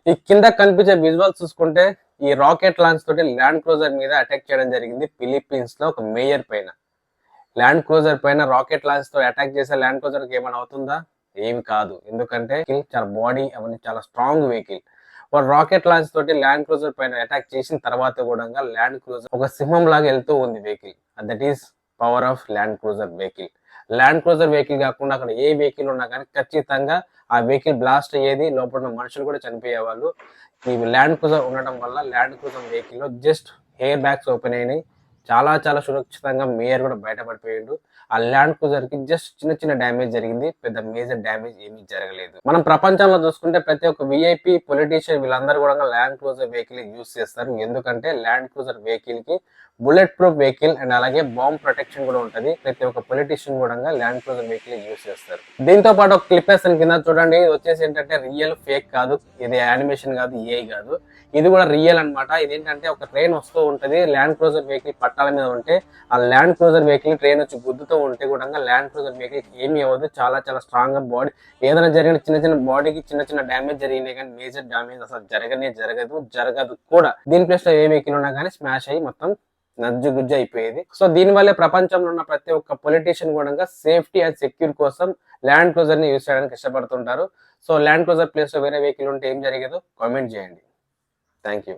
ఈ కింద కనిపించే విజువల్స్ చూసుకుంటే ఈ రాకెట్ లాంచ్ తోటి ల్యాండ్ క్రూజర్ మీద అటాక్ చేయడం జరిగింది ఫిలిప్పీన్స్ లో ఒక మేయర్ పైన. ల్యాండ్ క్రూజర్ పైన రాకెట్ లాంచ్ తో అటాక్ చేసే ల్యాండ్ క్రూజర్ కి ఏమైనా అవుతుందా? ఏమి కాదు. ఎందుకంటే చాలా బాడీ అవన్నీ చాలా స్ట్రాంగ్ వెహికల్. వాడు రాకెట్ లాంచ్ తోటి ల్యాండ్ క్రూజర్ పైన అటాక్ చేసిన తర్వాత కూడా ల్యాండ్ క్రూజర్ ఒక సింహం లాగా వెళ్తూ ఉంది vehicle. That is power of land cruiser vehicle. Land cruiser vehicle కాకుండా అక్కడ ఏ వెహికల్ ఉన్నా కానీ ఖచ్చితంగా ఆ వెహికల్ బ్లాస్ట్ అయ్యేది, లోపల ఉన్న మనుషులు కూడా చనిపోయేవాళ్ళు. ఈ ల్యాండ్ క్రూజర్ ఉండడం వల్ల ల్యాండ్ క్రూజర్ వెహికల్ లో జస్ట్ ఎయిర్ బ్యాగ్స్ ఓపెన్ అయినాయి. చాలా చాలా సురక్షితంగా మేయర్ కూడా బయటపడిపోయిండు. ఆ ల్యాండ్ క్రూజర్ కి జస్ట్ చిన్న చిన్న డ్యామేజ్ జరిగింది, పెద్ద మేజర్ డ్యామేజ్ ఏమీ జరగలేదు. మనం ప్రపంచంలో చూసుకుంటే ప్రతి ఒక్క విఐపి పొలిటీషియన్ వీళ్ళందరూ కూడా ల్యాండ్ క్రూజర్ వెహికల్ యూజ్ చేస్తారు. ఎందుకంటే ల్యాండ్ క్రూజర్ వెహికల్ కి బుల్లెట్ ప్రూఫ్ వెహికల్ అండ్ అలాగే బాంబ్ ప్రొటెక్షన్ కూడా ఉంటది. ప్రతి ఒక్క పొలిటీషియన్ కూడా ల్యాండ్ క్రూజర్ వెహికల్ యూజ్ చేస్తారు. దీంతో పాటు ఒక క్లిప్ వేస్తాను కింద చూడండి. ఇది వచ్చేసి ఏంటంటే రియల్, ఫేక్ కాదు, ఇది యానిమేషన్ కాదు, ఏఐ కాదు, ఇది కూడా రియల్ అనమాట. ఇదేంటంటే ఒక ట్రైన్ వస్తూ ఉంటది, ల్యాండ్ క్రూజర్ వెహికల్ పట్టాల మీద ఉంటే ఆ ల్యాండ్ క్రూజర్ వెహికల్ ట్రైన్ వచ్చి గుద్దుతూ ఉంటే కూడా ల్యాండ్ క్రూజర్ వెహికల్ ఏమీ అవ్వదు. చాలా చాలా స్ట్రాంగ్ గా బాడీ, ఏదైనా జరిగిన చిన్న చిన్న బాడీకి చిన్న చిన్న డ్యామేజ్ జరిగినాయి కానీ మేజర్ డ్యామేజ్ అసలు జరగదు కూడా. దీని ప్లేస్ లో ఏ వెహికల్ ఉన్నా కానీ స్మాష్ అయ్యి మొత్తం నజ్జు గుజ్జు అయిపోయేది. సో దీని వల్లే ప్రపంచంలో ఉన్న ప్రతి ఒక్క పొలిటీషియన్ కూడా సేఫ్టీ అండ్ సెక్యూర్ కోసం ల్యాండ్ క్రూజర్ ని యూజ్ చేయడానికి ఇష్టపడుతుంటారు. సో ల్యాండ్ క్రూజర్ ప్లేస్ లో వేరే వెహికల్ ఉంటే ఏం జరిగేదో కామెంట్ చేయండి. Thank you.